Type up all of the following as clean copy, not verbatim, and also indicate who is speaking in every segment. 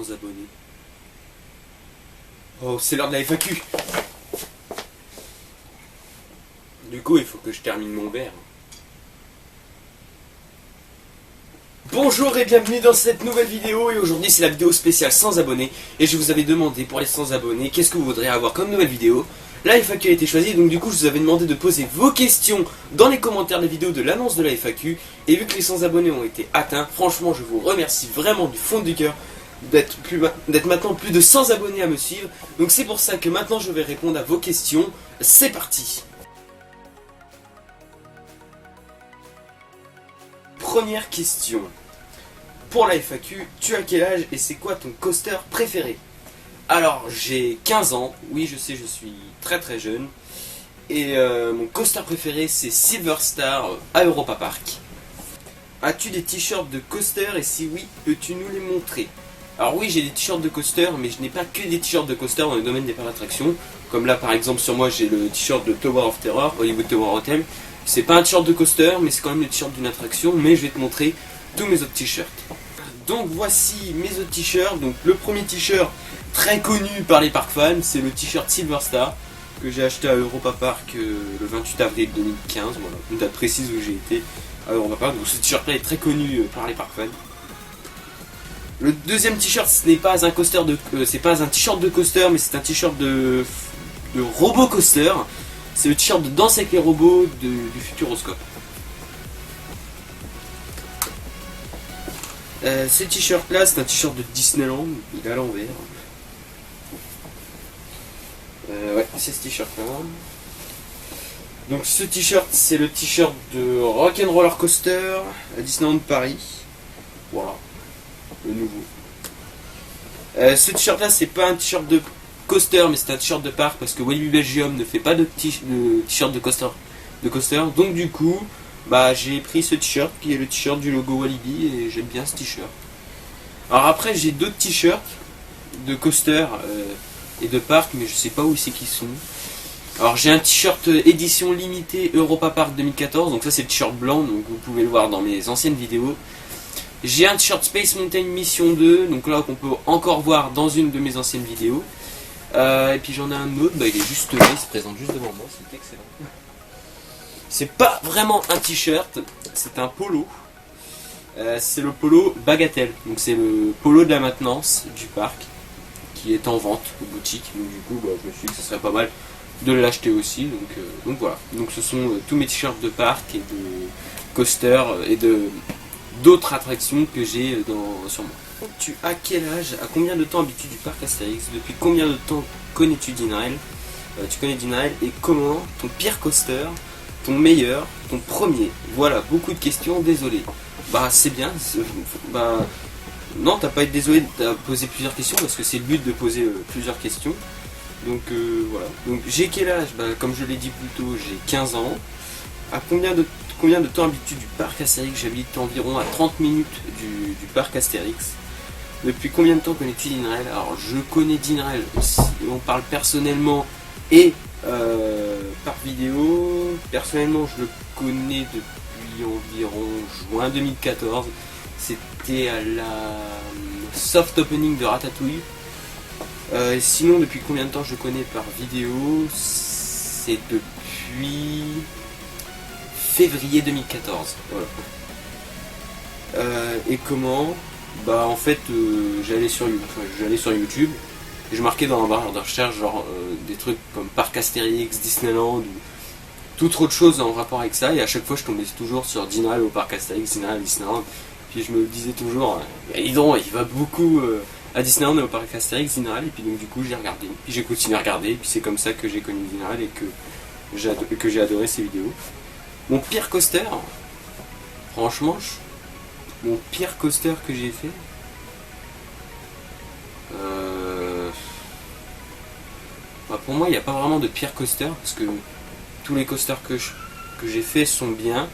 Speaker 1: 100 abonnés. Oh, c'est l'heure de la FAQ. Du coup, il faut que je termine mon verre. Bonjour et bienvenue dans cette nouvelle vidéo, et aujourd'hui c'est la vidéo spéciale 100 abonnés. Et je vous avais demandé pour les 100 abonnés, qu'est-ce que vous voudriez avoir comme nouvelle vidéo. La FAQ a été choisie, donc du coup je vous avais demandé de poser vos questions dans les commentaires des vidéos de l'annonce de la FAQ. Et vu que les 100 abonnés ont été atteints, franchement je vous remercie vraiment du fond du cœur d'être maintenant plus de 100 abonnés à me suivre. Donc c'est pour ça que maintenant je vais répondre à vos questions. C'est parti. Première question. Pour la FAQ, tu as quel âge et c'est quoi ton coaster préféré? Alors, j'ai 15 ans. Oui, je sais, je suis très très jeune. Et mon coaster préféré, c'est Silver Star à Europa Park. As-tu des t-shirts de coaster et si oui, peux-tu nous les montrer? Alors oui, j'ai des t-shirts de coaster, mais je n'ai pas que des t-shirts de coaster dans le domaine des parcs d'attractions. Comme là, par exemple, sur moi, j'ai le t-shirt de Tower of Terror, Hollywood Tower Hotel. C'est pas un t-shirt de coaster, mais c'est quand même le t-shirt d'une attraction. Mais je vais te montrer tous mes autres t-shirts. Donc voici mes autres t-shirts. Donc le premier t-shirt très connu par les parcs fans, c'est le t-shirt Silver Star que j'ai acheté à Europa Park le 28 avril 2015. Voilà, une date précise où j'ai été à Europa Park. Donc ce t-shirt-là est très connu par les parcs fans. Le deuxième t-shirt, ce n'est pas un coaster c'est pas un t-shirt de coaster, mais c'est un t-shirt de robot coaster. C'est le t-shirt de Danse avec les robots du Futuroscope. Ce t-shirt là, c'est un t-shirt de Disneyland, il est à l'envers. Ouais, c'est ce t-shirt là. Donc ce t-shirt, c'est le t-shirt de Rock'n'Roller Coaster à Disneyland Paris. Voilà, le nouveau. Ce t-shirt là, c'est pas un t-shirt de coaster, mais c'est un t-shirt de parc parce que Walibi Belgium ne fait pas de t-shirt de coaster. Donc du coup, bah j'ai pris ce t-shirt qui est le t-shirt du logo Walibi et j'aime bien ce t-shirt. Alors après j'ai d'autres t-shirts de coaster et de parc, mais je sais pas où c'est qu'ils sont. Alors j'ai un t-shirt édition limitée Europa Park 2014, donc ça c'est le t-shirt blanc, donc vous pouvez le voir dans mes anciennes vidéos. J'ai un t-shirt Space Mountain Mission 2, donc là qu'on peut encore voir dans une de mes anciennes vidéos. Et puis j'en ai un autre, bah il est juste là, il se présente juste devant moi, c'est excellent. C'est pas vraiment un t-shirt, c'est un polo. C'est le polo Bagatelle, donc c'est le polo de la maintenance du parc qui est en vente aux boutiques. Donc du coup, bah, je me suis dit que ce serait pas mal de l'acheter aussi. Donc voilà. Donc ce sont tous mes t-shirts de parc et de coaster et d'autres attractions que j'ai sur moi. Tu as quel âge? À combien de temps habites-tu du parc Astérix? Depuis combien de temps connais-tu Dinaël? Tu connais Dinaël et comment? Ton pire coaster? Ton meilleur? Ton premier? Voilà, beaucoup de questions, désolé. Bah c'est bien, bah non, t'as pas été désolé, t'as posé plusieurs questions parce que c'est le but de poser plusieurs questions. Donc voilà. Donc j'ai quel âge? Bah comme je l'ai dit plus tôt, j'ai 15 ans. À combien de temps habites-tu du parc Astérix? J'habite environ à 30 minutes du parc Astérix. Depuis combien de temps connais-tu Dinaël? Alors je connais Dinaël, on parle personnellement et par vidéo. Personnellement je le connais depuis environ juin 2014. C'était à la soft opening de Ratatouille. Et sinon depuis combien de temps je le connais par vidéo? C'est depuis février 2014. Voilà. Et comment? Bah en fait j'allais sur YouTube et je marquais dans la barre de recherche genre des trucs comme Parc Astérix, Disneyland ou toute autre chose en rapport avec ça, et à chaque fois je tombais toujours sur Dinaël au Parc Astérix, Dinaël à Disneyland. Puis je me disais toujours, dis donc, il va beaucoup à Disneyland et au Parc Astérix, Dinaël. Et puis donc du coup j'ai regardé, puis j'ai continué à regarder, et puis c'est comme ça que j'ai connu Dinaël et que j'ai adoré ses vidéos. Mon pire coaster, franchement, mon pire coaster que j'ai fait, bah pour moi il n'y a pas vraiment de pire coaster parce que tous les coasters que j'ai fait sont bien.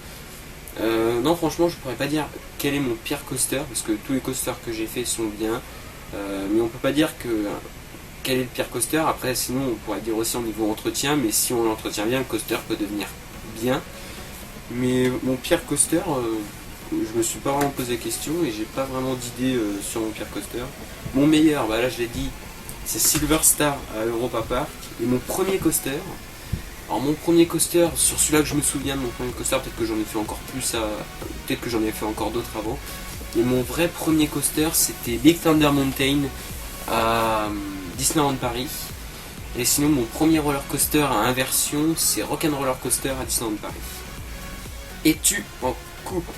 Speaker 1: Non, franchement je pourrais pas dire quel est mon pire coaster parce que tous les coasters que j'ai fait sont bien, mais on peut pas dire quel est le pire coaster. Après sinon on pourrait dire aussi au niveau entretien, mais si on l'entretient bien, le coaster peut devenir bien. Mais mon pire coaster, je me suis pas vraiment posé la question et j'ai pas vraiment d'idée sur mon pire coaster. Mon meilleur, bah là je l'ai dit, c'est Silver Star à Europa Park. Et mon premier coaster, alors mon premier coaster, sur celui-là que je me souviens de mon premier coaster, peut-être que j'en ai fait encore plus, peut-être que j'en ai fait encore d'autres avant. Et mon vrai premier coaster, c'était Big Thunder Mountain à Disneyland Paris. Et sinon, mon premier roller coaster à inversion, c'est Rock'n'Roller Coaster à Disneyland Paris. Es-tu en couple?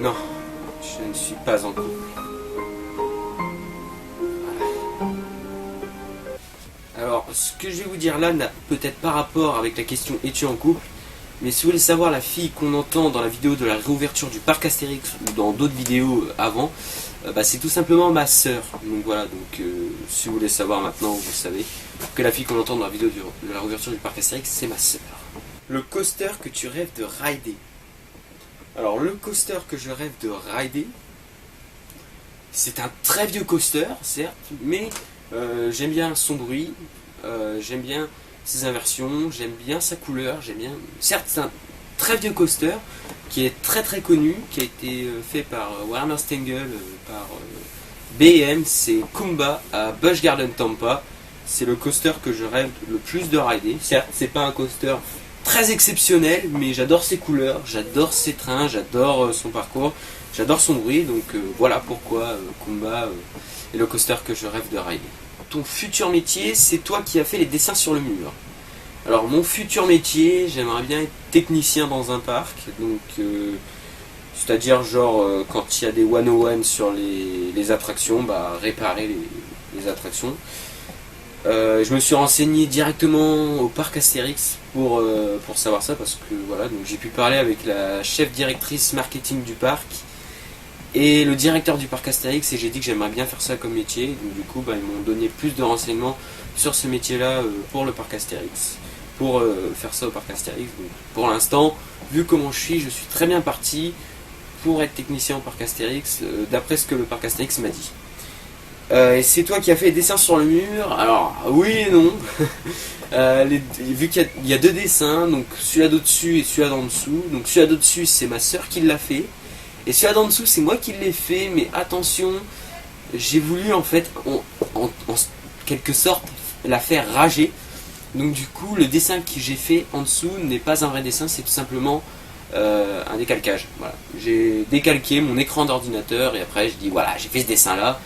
Speaker 1: Non, je ne suis pas en couple. Alors, ce que je vais vous dire là n'a peut-être pas rapport avec la question es-tu en couple, mais si vous voulez savoir la fille qu'on entend dans la vidéo de la réouverture du parc Astérix ou dans d'autres vidéos avant, c'est tout simplement ma sœur. Donc voilà, si vous voulez savoir maintenant, vous savez que la fille qu'on entend dans la vidéo de la réouverture du parc Astérix, c'est ma sœur. Le coaster que tu rêves de rider. Alors le coaster que je rêve de rider, c'est un très vieux coaster, certes, mais j'aime bien son bruit, j'aime bien ses inversions, j'aime bien sa couleur, j'aime bien... Certes, c'est un très vieux coaster qui est très très connu, qui a été fait par Werner Stengel, par BM, c'est Kumba à Busch Garden Tampa. C'est le coaster que je rêve le plus de rider. Certes, c'est pas un coaster très exceptionnel, mais j'adore ses couleurs, j'adore ses trains, j'adore son parcours, j'adore son bruit, donc voilà pourquoi Kumba est le coaster que je rêve de rider. Ton futur métier, c'est toi qui as fait les dessins sur le mur. Alors mon futur métier, j'aimerais bien être technicien dans un parc, donc c'est-à-dire genre quand il y a des 101 sur les attractions, réparer les attractions. Je me suis renseigné directement au parc Astérix pour savoir ça, parce que voilà, donc j'ai pu parler avec la chef directrice marketing du parc et le directeur du parc Astérix, et j'ai dit que j'aimerais bien faire ça comme métier. Donc du coup, ils m'ont donné plus de renseignements sur ce métier-là pour le parc Astérix, pour faire ça au parc Astérix. Donc, pour l'instant, vu comment je suis très bien parti pour être technicien au parc Astérix, d'après ce que le parc Astérix m'a dit. Et c'est toi qui as fait les dessins sur le mur? Alors oui et non. Vu qu'il y a deux dessins, donc celui-là d'au-dessus et celui-là d'en dessous. Donc celui-là d'au-dessus, c'est ma soeur qui l'a fait, et celui-là d'en dessous, c'est moi qui l'ai fait. Mais attention, j'ai voulu en fait en quelque sorte la faire rager. Donc du coup, le dessin que j'ai fait en dessous n'est pas un vrai dessin, c'est tout simplement un décalcage. Voilà. J'ai décalqué mon écran d'ordinateur et après je dis voilà, j'ai fait ce dessin là.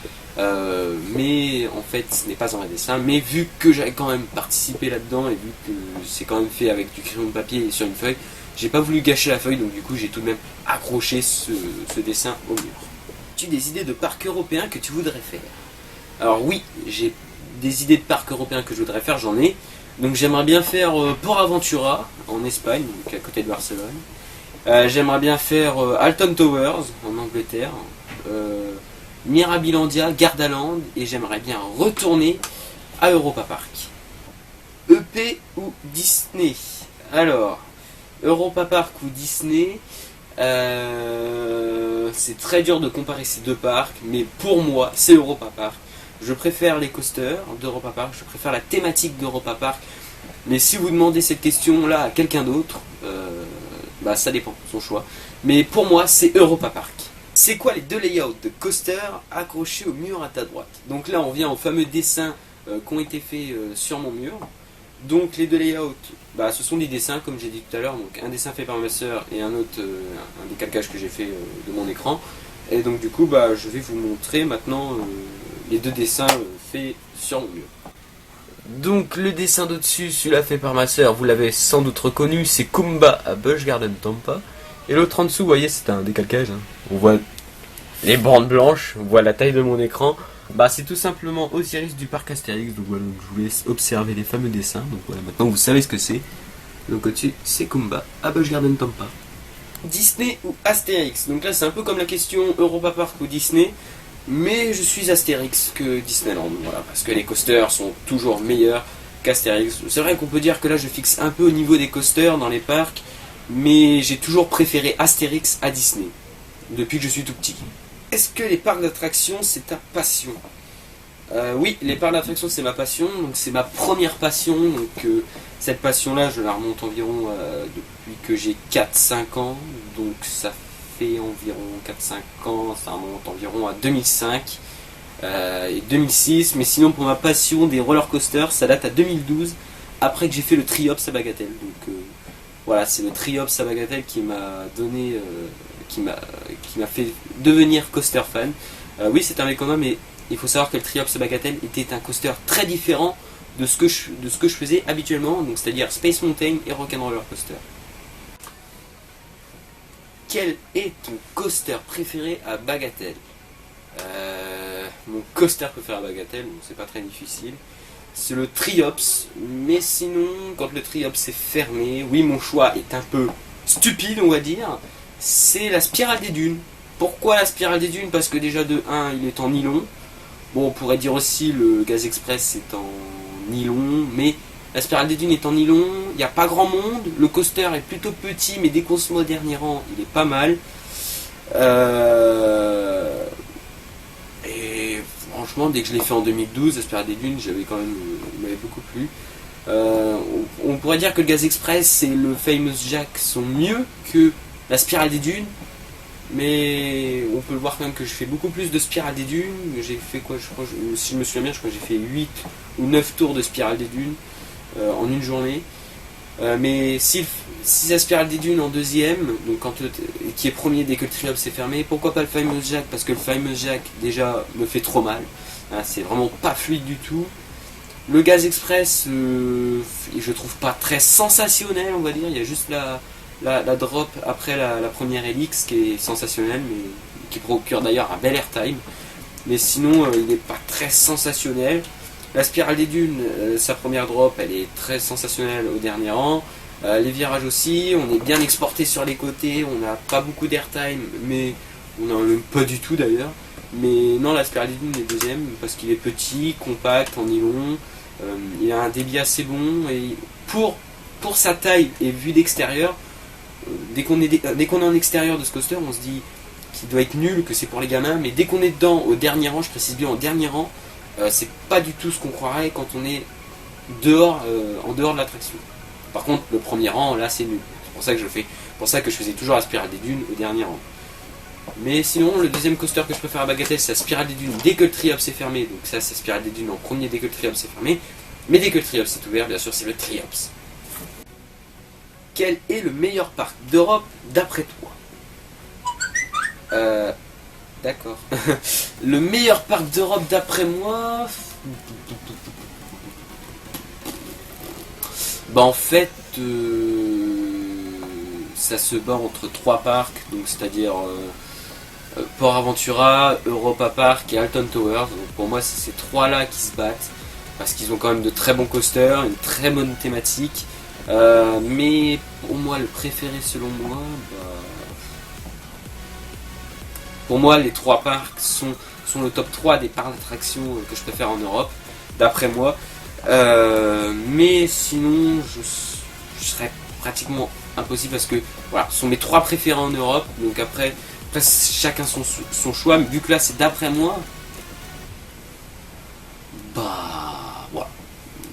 Speaker 1: Mais en fait ce n'est pas un vrai dessin, mais vu que j'avais quand même participé là-dedans et vu que c'est quand même fait avec du crayon de papier et sur une feuille, j'ai pas voulu gâcher la feuille, donc du coup j'ai tout de même accroché ce dessin au mur. As-tu des idées de parcs européens que tu voudrais faire? Alors oui, j'ai des idées de parcs européens que je voudrais faire, j'en ai. Donc j'aimerais bien faire Port Aventura en Espagne, donc à côté de Barcelone. J'aimerais bien faire Alton Towers en Angleterre. Mirabilandia, Gardaland, et j'aimerais bien retourner à Europa Park. EP ou Disney? Alors, Europa Park ou Disney, c'est très dur de comparer ces deux parcs, mais pour moi, c'est Europa Park. Je préfère les coasters d'Europa Park, je préfère la thématique d'Europa Park, mais si vous demandez cette question-là à quelqu'un d'autre, ça dépend, son choix. Mais pour moi, c'est Europa Park. C'est quoi les deux layouts de coaster accrochés au mur à ta droite? Donc là, on vient aux fameux dessins qui ont été faits sur mon mur. Donc les deux layouts, ce sont des dessins, comme j'ai dit tout à l'heure. Donc un dessin fait par ma soeur et un autre, un décalcage que j'ai fait de mon écran. Et donc du coup, je vais vous montrer maintenant les deux dessins faits sur mon mur. Donc le dessin d'au-dessus, celui-là fait par ma soeur, vous l'avez sans doute reconnu, c'est Kumba à Busch Garden Tampa. Et l'autre en dessous, vous voyez, c'est un décalcage. On voit les bandes blanches, on voit la taille de mon écran. C'est tout simplement Osiris du parc Astérix. Donc voilà, je vous laisse observer les fameux dessins. Donc voilà, maintenant vous savez ce que c'est. Donc au-dessus, c'est Kumba à Busch Garden Tampa. Disney ou Astérix? Donc là, c'est un peu comme la question Europa Park ou Disney. Mais je suis Astérix que Disneyland. Voilà, parce que les coasters sont toujours meilleurs qu'Astérix. C'est vrai qu'on peut dire que là, je fixe un peu au niveau des coasters dans les parcs. Mais j'ai toujours préféré Astérix à Disney, depuis que je suis tout petit. Est-ce que les parcs d'attractions, c'est ta passion? Oui, les parcs d'attraction c'est ma passion, donc c'est ma première passion, donc cette passion-là je la remonte environ depuis que j'ai 4-5 ans, donc ça fait environ 4-5 ans, ça remonte environ à 2005 et 2006, mais sinon pour ma passion des roller coasters ça date à 2012, après que j'ai fait le Triops à Bagatelle, donc voilà, c'est le Triops à Bagatelle qui m'a donné, qui m'a fait devenir coaster fan. Oui, c'est un méconnaissant, mais il faut savoir que le Triops Bagatelle était un coaster très différent de ce que je faisais habituellement, donc c'est-à-dire Space Mountain et Rock'n'Roller Coaster. Quel est ton coaster préféré à Bagatelle? Mon coaster préféré à Bagatelle, bon, c'est pas très difficile, c'est le Triops, mais sinon, quand le Triops est fermé, oui, mon choix est un peu stupide, on va dire, c'est la Spirale des Dunes. Pourquoi la Spirale des Dunes? Parce que déjà de 1, il est en nylon. Bon, on pourrait dire aussi le Gaz Express est en nylon, mais la Spirale des Dunes est en nylon, il n'y a pas grand monde, le coaster est plutôt petit, mais dès qu'on se met au dernier rang, il est pas mal. Et franchement, dès que je l'ai fait en 2012, la Spirale des Dunes, il m'avait beaucoup plu. On pourrait dire que le Gaz Express et le Famous Jack sont mieux que la Spirale des Dunes, mais on peut le voir quand même que je fais beaucoup plus de Spirale des Dunes. J'ai fait quoi, je crois, si je me souviens bien, je crois que j'ai fait 8 ou 9 tours de Spirale des Dunes en une journée. Mais si la Spirale des Dunes en deuxième, donc qui est premier dès que le Triops est fermé, pourquoi pas le Famous Jack? Parce que le Famous Jack déjà me fait trop mal. Hein, c'est vraiment pas fluide du tout. Le Gaz Express, je trouve pas très sensationnel, on va dire. Il y a juste la drop après la première Helix qui est sensationnelle, mais qui procure d'ailleurs un bel airtime. Mais sinon, il n'est pas très sensationnel. La Spirale des Dunes, sa première drop, elle est très sensationnelle au dernier rang. Les virages aussi, on est bien exporté sur les côtés, on n'a pas beaucoup d'airtime, mais on n'en a même pas du tout d'ailleurs. Mais non, la Spirale des Dunes est deuxième parce qu'il est petit, compact, en nylon. Il a un débit assez bon et pour sa taille et vue d'extérieur, dès qu'on est en extérieur de ce coaster, on se dit qu'il doit être nul, que c'est pour les gamins, mais dès qu'on est dedans, au dernier rang, je précise bien au dernier rang, c'est pas du tout ce qu'on croirait quand on est dehors, en dehors de l'attraction. Par contre, le premier rang, là, c'est nul. C'est pour ça que je fais, pour ça que je faisais toujours la Spirale des Dunes au dernier rang. Mais sinon, le deuxième coaster que je préfère à Bagatelle, c'est la Spirale des Dunes dès que le Triops est fermé. Donc ça, c'est la Spirale des Dunes en premier dès que le Triops est fermé. Mais dès que le Triops est ouvert, bien sûr, c'est le Triops. Quel est le meilleur parc d'Europe d'après toi? D'accord. Le meilleur parc d'Europe d'après moi... Bah en fait, ça se bat entre 3 parcs, donc c'est-à-dire Port Aventura, Europa Park et Alton Towers. Donc pour moi, c'est ces 3-là qui se battent, parce qu'ils ont quand même de très bons coasters, une très bonne thématique. Mais pour moi, le préféré selon moi, pour moi, les 3 parcs sont le top 3 des parcs d'attractions que je préfère en Europe, d'après moi. Mais sinon, je serais pratiquement impossible parce que voilà, ce sont mes 3 préférés en Europe. Donc après chacun son choix. Mais vu que là, c'est d'après moi, bah voilà.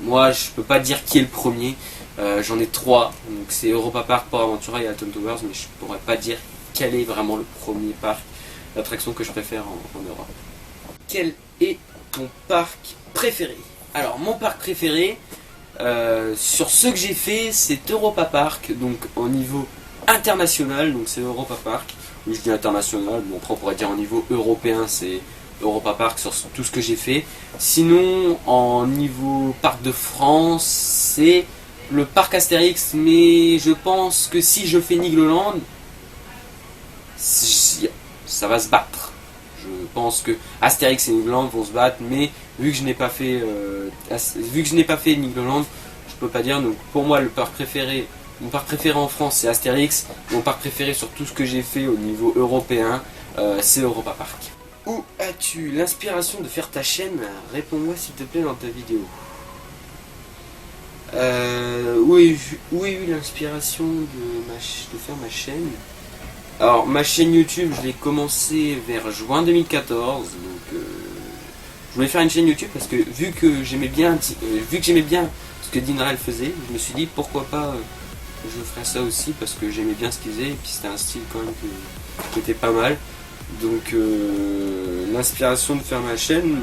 Speaker 1: Moi, je peux pas dire qui est le premier. J'en ai 3. Donc c'est Europa Park, Port Aventura et Alton Towers, mais je pourrais pas dire quel est vraiment le premier parc d'attraction que je préfère en Europe. Quel est ton parc préféré? Alors mon parc préféré, sur ceux que j'ai fait, c'est Europa Park, donc au niveau international, donc c'est Europa Park. Oui, je dis international, bon après on pourrait dire au niveau européen, c'est Europa Park sur tout ce que j'ai fait. Sinon, en niveau parc de France, c'est le parc Astérix, mais je pense que si je fais Nigloland, ça va se battre. Je pense que Astérix et Nigloland vont se battre, mais vu que je n'ai pas fait Nigloland, je peux pas dire. Donc pour moi, mon parc préféré en France, c'est Astérix. Mon parc préféré sur tout ce que j'ai fait au niveau européen, c'est Europa Park. Où as-tu l'inspiration de faire ta chaîne? Réponds-moi s'il te plaît dans ta vidéo. Oui, l'inspiration de faire ma chaîne. Alors, ma chaîne YouTube, je l'ai commencé vers juin 2014, donc voulais faire une chaîne YouTube parce que vu que j'aimais bien ce que Dinrael faisait, je me suis dit pourquoi pas je ferais ça aussi parce que j'aimais bien ce qu'il faisait et puis c'était un style quand même qui était pas mal. Donc l'inspiration de faire ma chaîne,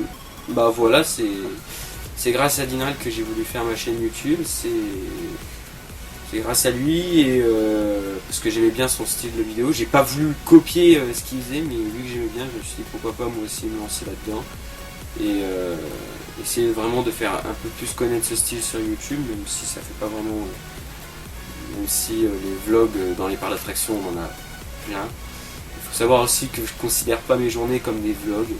Speaker 1: bah voilà, c'est grâce à Dinrael que j'ai voulu faire ma chaîne YouTube, c'est grâce à lui et parce que j'aimais bien son style de vidéo. J'ai pas voulu copier ce qu'il faisait, mais vu que j'aimais bien, je me suis dit pourquoi pas moi aussi me lancer là-dedans et essayer vraiment de faire un peu plus connaître ce style sur YouTube, même si ça fait pas vraiment, même si les vlogs dans les parcs d'attraction on en a plein. Il faut savoir aussi que je considère pas mes journées comme des vlogs.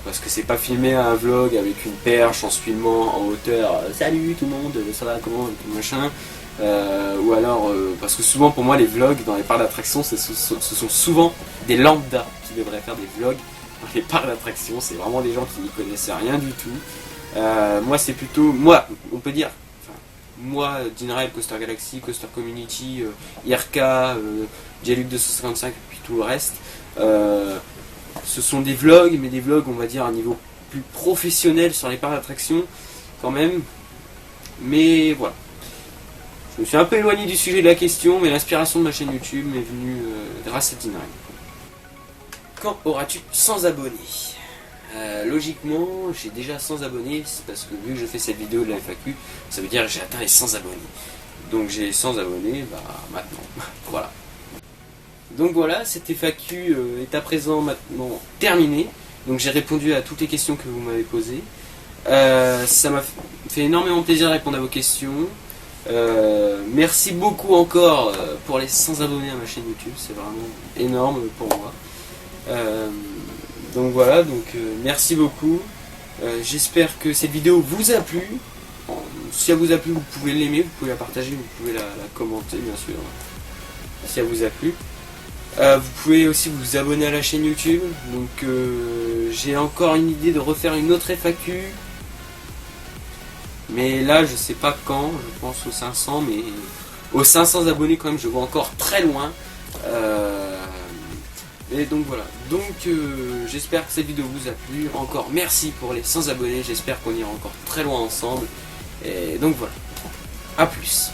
Speaker 1: Parce que c'est pas filmer un vlog avec une perche en se filmant en hauteur, salut tout le monde, ça va comment, tout machin. Ou alors, parce que souvent pour moi les vlogs dans les parcs d'attraction ce sont souvent des lambdas qui devraient faire des vlogs dans les parcs d'attraction, c'est vraiment des gens qui n'y connaissent rien du tout. Moi c'est plutôt, moi on peut dire, moi Dinrael, Coaster Galaxy, Coaster Community, IRCA, J-Luc 255 et puis tout le reste. Ce sont des vlogs, mais des vlogs on va dire à un niveau plus professionnel sur les parcs d'attraction quand même. Mais voilà. Je me suis un peu éloigné du sujet de la question, mais l'inspiration de ma chaîne YouTube m'est venue grâce à Dinrael. Quand auras-tu 100 abonnés? Logiquement, j'ai déjà 100 abonnés, c'est parce que vu que je fais cette vidéo de la FAQ, ça veut dire que j'ai atteint les 100 abonnés. Donc j'ai 100 abonnés, bah maintenant, voilà. Donc voilà, cette FAQ est à présent maintenant terminée. Donc j'ai répondu à toutes les questions que vous m'avez posées. Ça m'a fait énormément plaisir de répondre à vos questions. Merci beaucoup encore pour les 100 abonnés à ma chaîne YouTube, c'est vraiment énorme pour moi. Donc voilà, merci beaucoup. J'espère que cette vidéo vous a plu. Si elle vous a plu, vous pouvez l'aimer, vous pouvez la partager, vous pouvez la commenter bien sûr, si elle vous a plu. Vous pouvez aussi vous abonner à la chaîne YouTube. Donc j'ai encore une idée de refaire une autre FAQ. Mais là je sais pas quand, je pense aux 500, mais aux 500 abonnés quand même je vois encore très loin. Et donc voilà, j'espère que cette vidéo vous a plu. Encore merci pour les 100 abonnés, j'espère qu'on ira encore très loin ensemble. Et donc voilà, à plus.